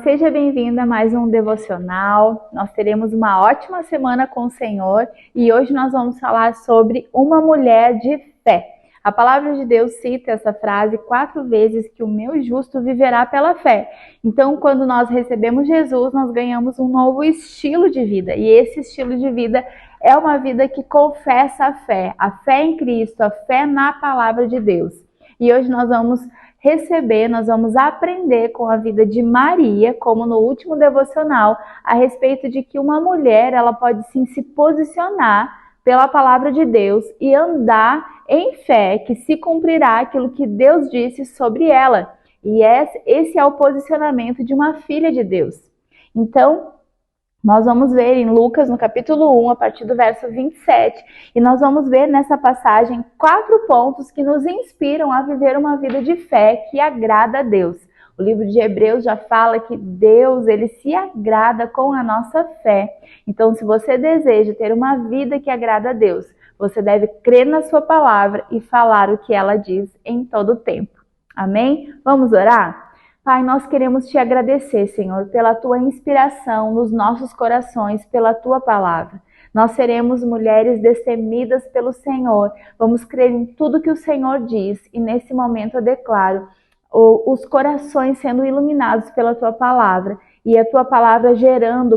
seja bem-vinda a mais um devocional. Nós teremos uma ótima semana com o Senhor e hoje nós vamos falar sobre uma mulher de fé. A palavra de Deus cita essa frase 4 vezes, que o meu justo viverá pela fé. Então, quando nós recebemos Jesus, nós ganhamos um novo estilo de vida. E esse estilo de vida é uma vida que confessa a fé em Cristo, a fé na palavra de Deus. E hoje nós vamos nós vamos aprender com a vida de Maria, como no último devocional, a respeito de que uma mulher, ela pode sim se posicionar pela palavra de Deus e andar em fé, que se cumprirá aquilo que Deus disse sobre ela. E esse é o posicionamento de uma filha de Deus. Então, nós vamos ver em Lucas, no capítulo 1, a partir do verso 27, e nós vamos ver nessa passagem 4 pontos que nos inspiram a viver uma vida de fé que agrada a Deus. O livro de Hebreus já fala que Deus, ele se agrada com a nossa fé. Então, se você deseja ter uma vida que agrada a Deus, você deve crer na sua palavra e falar o que ela diz em todo o tempo. Amém? Vamos orar? Pai, nós queremos te agradecer, Senhor, pela tua inspiração nos nossos corações, pela tua palavra. Nós seremos mulheres destemidas pelo Senhor. Vamos crer em tudo que o Senhor diz e nesse momento eu declaro os corações sendo iluminados pela tua palavra e a tua palavra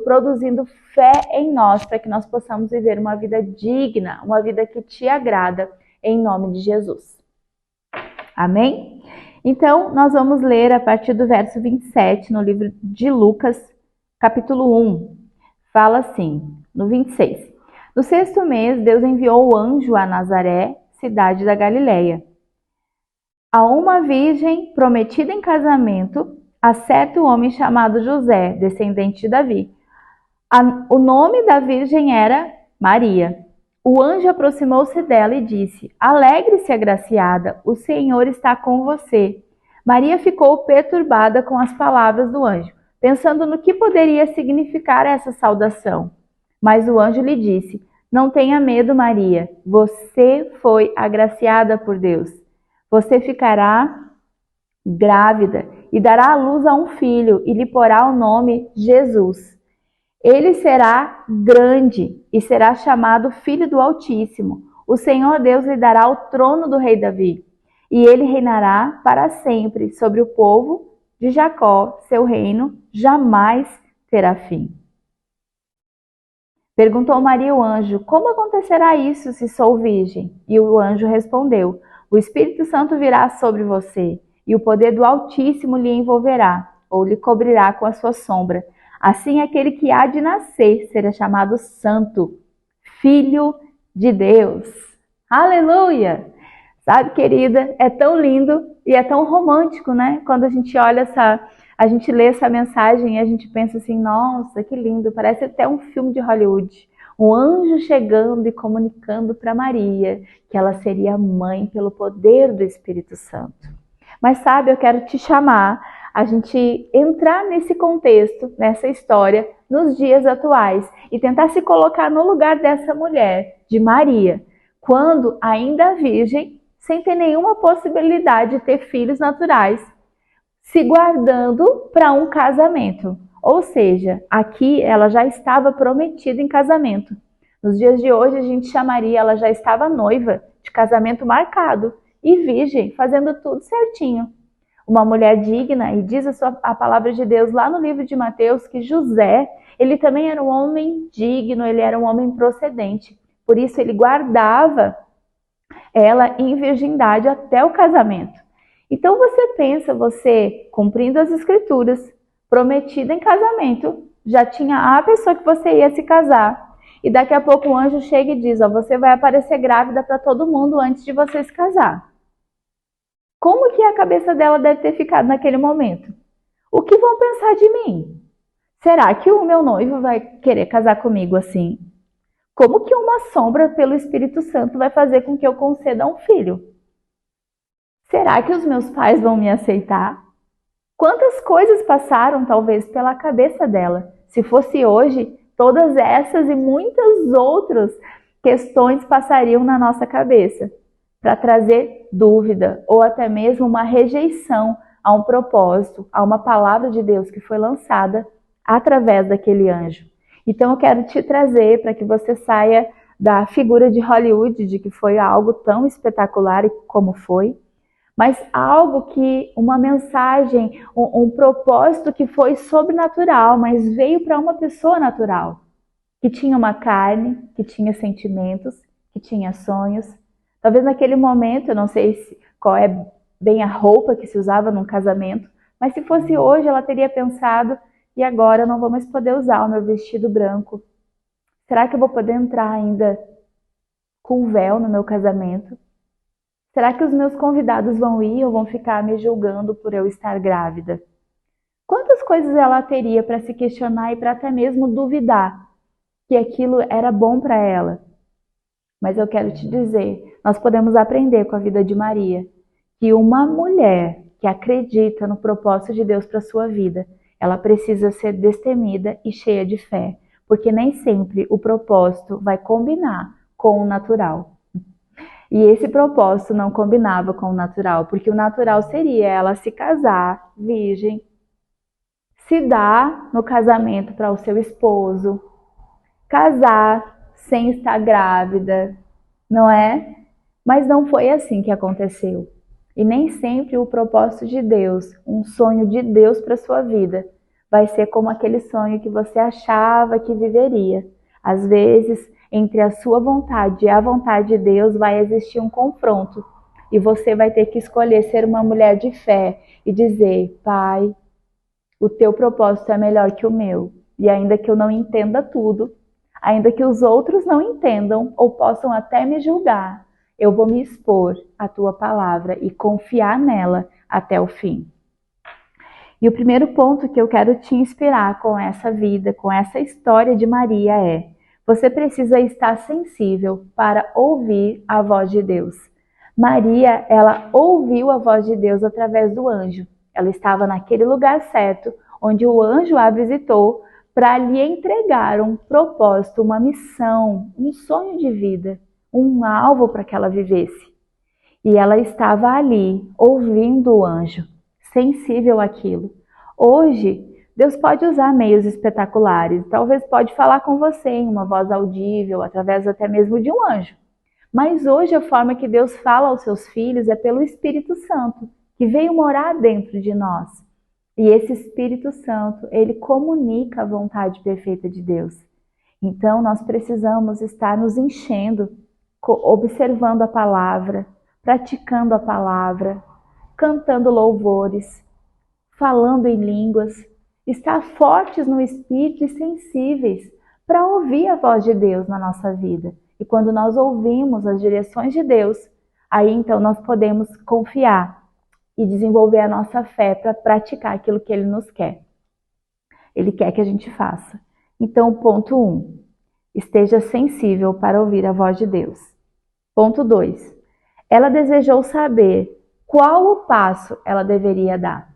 produzindo fé em nós para que nós possamos viver uma vida digna, uma vida que te agrada, em nome de Jesus. Amém? Então, nós vamos ler a partir do verso 27, no livro de Lucas, capítulo 1. Fala assim, no 26. No 6º mês, Deus enviou o anjo a Nazaré, cidade da Galileia, a uma virgem prometida em casamento a certo homem chamado José, descendente de Davi. O nome da virgem era Maria. O anjo aproximou-se dela e disse: Alegre-se, agraciada, o Senhor está com você. Maria ficou perturbada com as palavras do anjo, pensando no que poderia significar essa saudação. Mas o anjo lhe disse: Não tenha medo, Maria, você foi agraciada por Deus. Você ficará grávida e dará à luz a um filho e lhe porá o nome Jesus. Ele será grande e será chamado Filho do Altíssimo. O Senhor Deus lhe dará o trono do rei Davi, e ele reinará para sempre sobre o povo de Jacó. Seu reino jamais terá fim. Perguntou Maria ao anjo: Como acontecerá isso se sou virgem? E o anjo respondeu: O Espírito Santo virá sobre você, e o poder do Altíssimo lhe envolverá, ou lhe cobrirá com a sua sombra. Assim, aquele que há de nascer será chamado Santo, Filho de Deus. Aleluia! Sabe, querida, é tão lindo e é tão romântico, né? Quando a gente olha a gente lê essa mensagem e a gente pensa assim, nossa, que lindo, parece até um filme de Hollywood. Um anjo chegando e comunicando para Maria que ela seria mãe pelo poder do Espírito Santo. Mas sabe, eu quero te chamar a gente entrar nesse contexto, nessa história, nos dias atuais e tentar se colocar no lugar dessa mulher, de Maria, quando ainda virgem, sem ter nenhuma possibilidade de ter filhos naturais, se guardando para um casamento. Ou seja, aqui ela já estava prometida em casamento. Nos dias de hoje a gente chamaria, ela já estava noiva, de casamento marcado, e virgem, fazendo tudo certinho. Uma mulher digna, e diz a palavra de Deus lá no livro de Mateus que José, ele também era um homem digno, ele era um homem procedente. Por isso ele guardava ela em virgindade até o casamento. Então você pensa, você cumprindo as escrituras, prometida em casamento, já tinha a pessoa que você ia se casar. E daqui a pouco o anjo chega e diz, você vai aparecer grávida para todo mundo antes de você se casar. Como que a cabeça dela deve ter ficado naquele momento? O que vão pensar de mim? Será que o meu noivo vai querer casar comigo assim? Como que uma sombra pelo Espírito Santo vai fazer com que eu conceda um filho? Será que os meus pais vão me aceitar? Quantas coisas passaram, talvez, pela cabeça dela? Se fosse hoje, todas essas e muitas outras questões passariam na nossa cabeça, para trazer dúvida ou até mesmo uma rejeição a um propósito, a uma palavra de Deus que foi lançada através daquele anjo. Então eu quero te trazer para que você saia da figura de Hollywood, de que foi algo tão espetacular como foi, mas algo que, uma mensagem, um propósito que foi sobrenatural, mas veio para uma pessoa natural, que tinha uma carne, que tinha sentimentos, que tinha sonhos. Talvez naquele momento, eu não sei qual é bem a roupa que se usava num casamento, mas se fosse hoje, ela teria pensado, e agora eu não vou mais poder usar o meu vestido branco. Será que eu vou poder entrar ainda com véu no meu casamento? Será que os meus convidados vão ir ou vão ficar me julgando por eu estar grávida? Quantas coisas ela teria para se questionar e para até mesmo duvidar que aquilo era bom para ela? Mas eu quero te dizer, nós podemos aprender com a vida de Maria, que uma mulher que acredita no propósito de Deus para a sua vida, ela precisa ser destemida e cheia de fé, porque nem sempre o propósito vai combinar com o natural. E esse propósito não combinava com o natural, porque o natural seria ela se casar virgem, se dar no casamento para o seu esposo, casar sem estar grávida, não é? Mas não foi assim que aconteceu. E nem sempre o propósito de Deus, um sonho de Deus para a sua vida, vai ser como aquele sonho que você achava que viveria. Às vezes, entre a sua vontade e a vontade de Deus vai existir um confronto. E você vai ter que escolher ser uma mulher de fé e dizer: Pai, o teu propósito é melhor que o meu. E ainda que eu não entenda tudo, ainda que os outros não entendam ou possam até me julgar, eu vou me expor à tua palavra e confiar nela até o fim. E o primeiro ponto que eu quero te inspirar com essa vida, com essa história de Maria é: você precisa estar sensível para ouvir a voz de Deus. Maria, ela ouviu a voz de Deus através do anjo. Ela estava naquele lugar certo, onde o anjo a visitou para lhe entregar um propósito, uma missão, um sonho de vida, um alvo para que ela vivesse. E ela estava ali, ouvindo o anjo, sensível àquilo. Hoje, Deus pode usar meios espetaculares, talvez pode falar com você em uma voz audível, através até mesmo de um anjo. Mas hoje a forma que Deus fala aos seus filhos é pelo Espírito Santo, que veio morar dentro de nós. E esse Espírito Santo, ele comunica a vontade perfeita de Deus. Então nós precisamos estar nos enchendo, observando a palavra, praticando a palavra, cantando louvores, falando em línguas, estar fortes no Espírito e sensíveis para ouvir a voz de Deus na nossa vida. E quando nós ouvimos as direções de Deus, aí então nós podemos confiar e desenvolver a nossa fé para praticar aquilo que Ele nos quer. Ele quer que a gente faça. Então, ponto 1, esteja sensível para ouvir a voz de Deus. Ponto 2, ela desejou saber qual o passo ela deveria dar.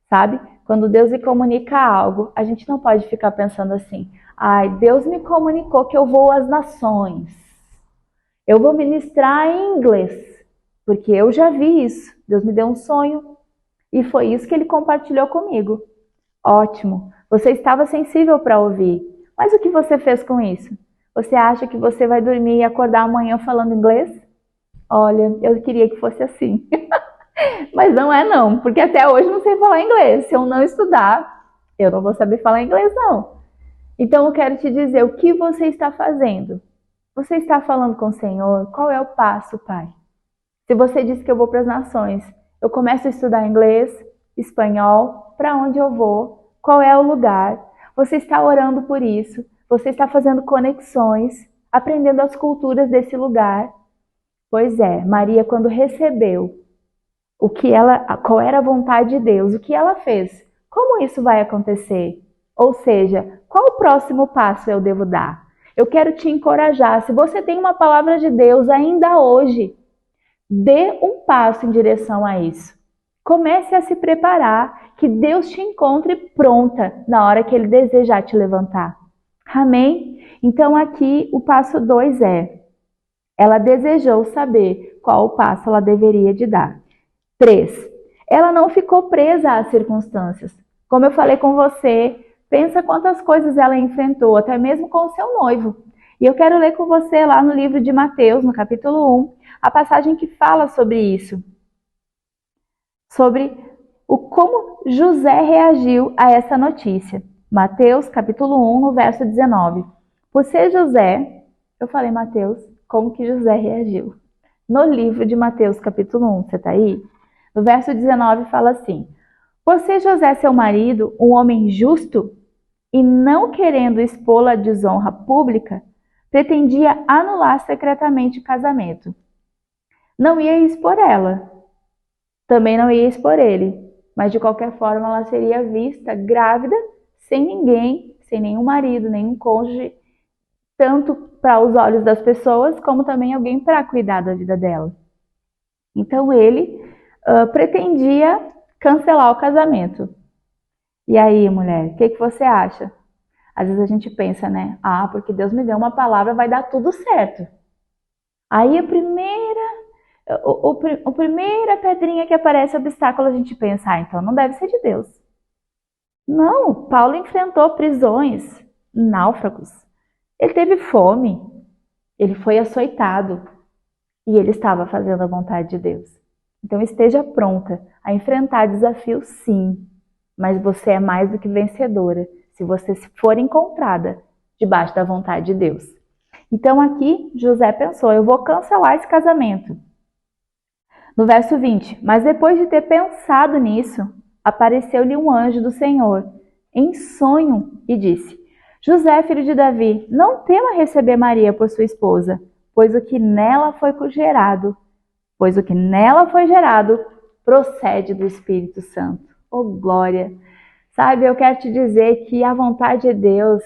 Sabe? Quando Deus lhe comunica algo, a gente não pode ficar pensando assim: ai, Deus me comunicou que eu vou às nações. Eu vou ministrar em inglês, porque eu já vi isso. Deus me deu um sonho e foi isso que Ele compartilhou comigo. Ótimo, você estava sensível para ouvir, mas o que você fez com isso? Você acha que você vai dormir e acordar amanhã falando inglês? Olha, eu queria que fosse assim. Mas não é não, porque até hoje eu não sei falar inglês. Se eu não estudar, eu não vou saber falar inglês não. Então eu quero te dizer, o que você está fazendo? Você está falando com o Senhor? Qual é o passo, Pai? Se você disse que eu vou para as nações, eu começo a estudar inglês, espanhol, para onde eu vou? Qual é o lugar? Você está orando por isso? Você está fazendo conexões, aprendendo as culturas desse lugar? Pois é, Maria, quando recebeu qual era a vontade de Deus, o que ela fez, como isso vai acontecer? Ou seja, qual o próximo passo eu devo dar? Eu quero te encorajar, se você tem uma palavra de Deus ainda hoje, dê um passo em direção a isso. Comece a se preparar, que Deus te encontre pronta na hora que Ele desejar te levantar. Amém? Então aqui o passo 2 é, ela desejou saber qual o passo ela deveria de dar. 3. Ela não ficou presa às circunstâncias. Como eu falei com você, pensa quantas coisas ela enfrentou, até mesmo com o seu noivo. E eu quero ler com você lá no livro de Mateus, no capítulo 1, a passagem que fala sobre isso. Sobre como José reagiu a essa notícia. Mateus, capítulo 1, no verso 19. Por ser José, eu falei Mateus, como que José reagiu? No livro de Mateus, capítulo 1, você está aí? No verso 19 fala assim: por ser José seu marido, um homem justo, e não querendo expô-la à desonra pública, pretendia anular secretamente o casamento. Não ia expor ela, também não ia expor ele, mas de qualquer forma ela seria vista grávida, sem ninguém, sem nenhum marido, nenhum cônjuge, tanto para os olhos das pessoas, como também alguém para cuidar da vida dela. Então ele pretendia cancelar o casamento. E aí, mulher, o que você acha? Às vezes a gente pensa, né? Ah, porque Deus me deu uma palavra, vai dar tudo certo. Aí a primeira pedrinha que aparece, obstáculo, a gente pensa, ah, então não deve ser de Deus. Não, Paulo enfrentou prisões, náufragos. Ele teve fome, ele foi açoitado e ele estava fazendo a vontade de Deus. Então esteja pronta a enfrentar desafios, sim, mas você é mais do que vencedora se você for encontrada debaixo da vontade de Deus. Então aqui José pensou, eu vou cancelar esse casamento. No verso 20, mas depois de ter pensado nisso, apareceu-lhe um anjo do Senhor em sonho e disse: José, filho de Davi, não tema receber Maria por sua esposa, pois o que nela foi gerado procede do Espírito Santo. Oh, glória! Sabe, eu quero te dizer que a vontade de Deus,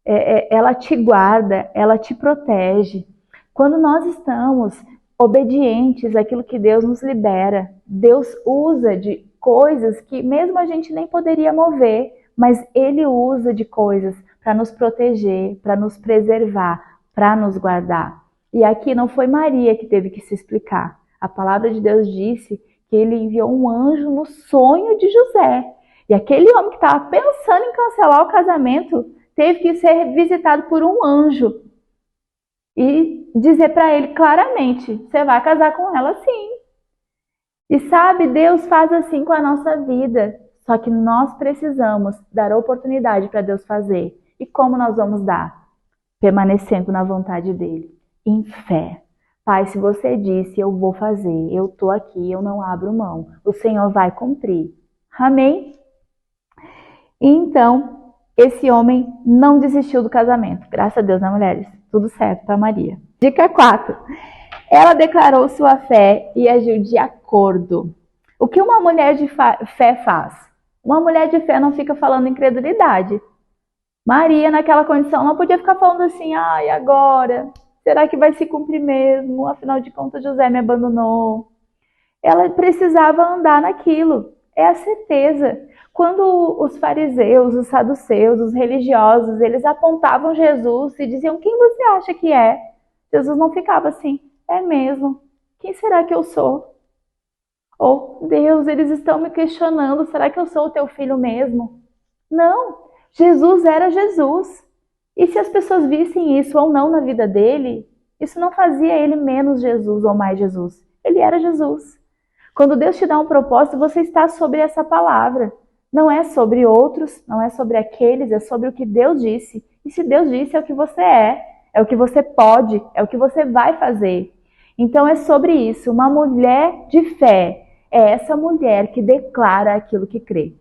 ela te guarda, ela te protege. Quando nós estamos obedientes àquilo que Deus nos libera, Deus usa de coisas que mesmo a gente nem poderia mover, mas Ele usa de coisas para nos proteger, para nos preservar, para nos guardar. E aqui não foi Maria que teve que se explicar. A palavra de Deus disse que Ele enviou um anjo no sonho de José. E aquele homem que estava pensando em cancelar o casamento teve que ser visitado por um anjo e dizer para ele claramente: você vai casar com ela sim. E sabe, Deus faz assim com a nossa vida. Só que nós precisamos dar oportunidade para Deus fazer. E como nós vamos dar? Permanecendo na vontade dele, em fé. Pai, se você disse, eu vou fazer, eu estou aqui, eu não abro mão. O Senhor vai cumprir. Amém? Então, esse homem não desistiu do casamento. Graças a Deus, né, mulheres? Tudo certo para Maria. Dica 4. Ela declarou sua fé e agiu de acordo. O que uma mulher de fé faz? Uma mulher de fé não fica falando incredulidade. Maria, naquela condição, não podia ficar falando assim, e agora? Será que vai se cumprir mesmo? Afinal de contas, José me abandonou. Ela precisava andar naquilo. É a certeza. Quando os fariseus, os saduceus, os religiosos, eles apontavam Jesus e diziam, quem você acha que é? Jesus não ficava assim, é mesmo. Quem será que eu sou? Ou, Deus, eles estão me questionando, será que eu sou o teu filho mesmo? Não, Jesus era Jesus. E se as pessoas vissem isso ou não na vida dele, isso não fazia ele menos Jesus ou mais Jesus. Ele era Jesus. Quando Deus te dá um propósito, você está sobre essa palavra. Não é sobre outros, não é sobre aqueles, é sobre o que Deus disse. E se Deus disse, é o que você é o que você pode, é o que você vai fazer. Então é sobre isso. Uma mulher de fé é essa mulher que declara aquilo que crê.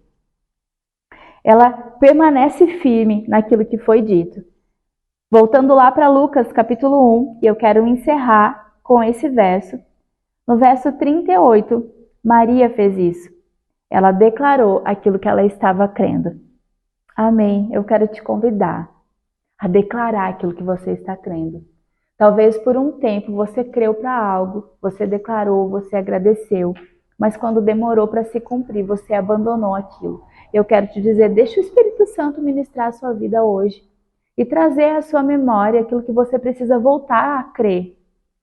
Ela permanece firme naquilo que foi dito. Voltando lá para Lucas capítulo 1, e eu quero encerrar com esse verso. No verso 38, Maria fez isso. Ela declarou aquilo que ela estava crendo. Amém. Eu quero te convidar a declarar aquilo que você está crendo. Talvez por um tempo você creu para algo, você declarou, você agradeceu, mas quando demorou para se cumprir, você abandonou aquilo. Eu quero te dizer, deixa o Espírito Santo ministrar a sua vida hoje e trazer à sua memória aquilo que você precisa voltar a crer,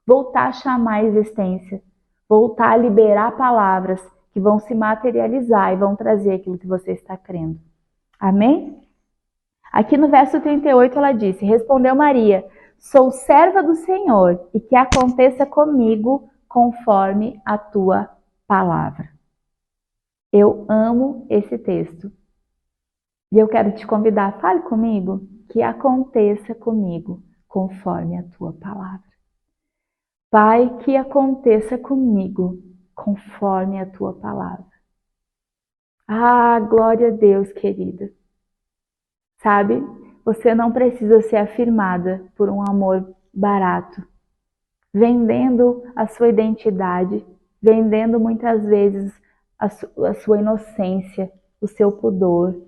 voltar a chamar a existência, voltar a liberar palavras que que vão se materializar e vão trazer aquilo que você está crendo. Amém? Aqui no verso 38 ela disse: respondeu Maria, sou serva do Senhor, e que aconteça comigo conforme a tua palavra. Eu amo esse texto. E eu quero te convidar, fale comigo, que aconteça comigo conforme a tua palavra. Pai, que aconteça comigo conforme a tua palavra. Ah, glória a Deus, querida. Sabe, você não precisa ser afirmada por um amor barato, vendendo a sua identidade, vendendo muitas vezes a sua inocência, o seu pudor,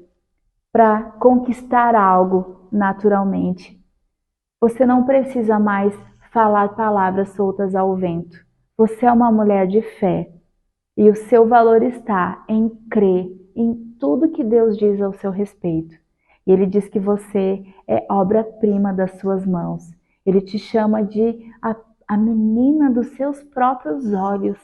para conquistar algo naturalmente. Você não precisa mais falar palavras soltas ao vento. Você é uma mulher de fé e o seu valor está em crer em tudo que Deus diz ao seu respeito. E Ele diz que você é obra-prima das suas mãos. Ele te chama de a menina dos seus próprios olhos.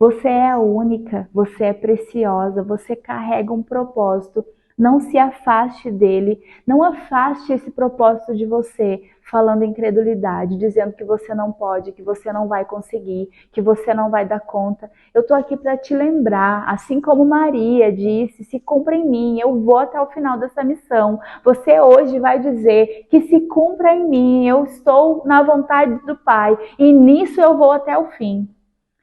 Você é única, você é preciosa, você carrega um propósito. Não se afaste dele, não afaste esse propósito de você, falando incredulidade, dizendo que você não pode, que você não vai conseguir, que você não vai dar conta. Eu estou aqui para te lembrar, assim como Maria disse, se cumpra em mim, eu vou até o final dessa missão. Você hoje vai dizer que se cumpra em mim, eu estou na vontade do Pai e nisso eu vou até o fim.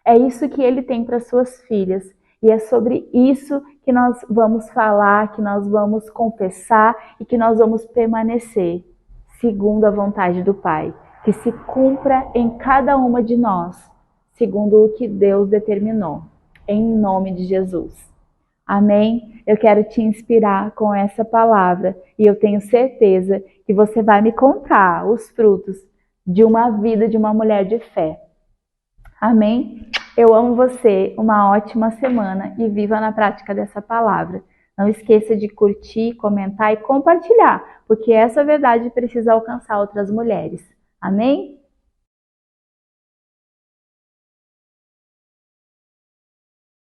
É isso que Ele tem para suas filhas. E é sobre isso que nós vamos falar, que nós vamos confessar e que nós vamos permanecer, segundo a vontade do Pai. Que se cumpra em cada uma de nós, segundo o que Deus determinou. Em nome de Jesus. Amém? Eu quero te inspirar com essa palavra e eu tenho certeza que você vai me contar os frutos de uma vida de uma mulher de fé. Amém? Eu amo você, uma ótima semana e viva na prática dessa palavra. Não esqueça de curtir, comentar e compartilhar, porque essa verdade precisa alcançar outras mulheres. Amém?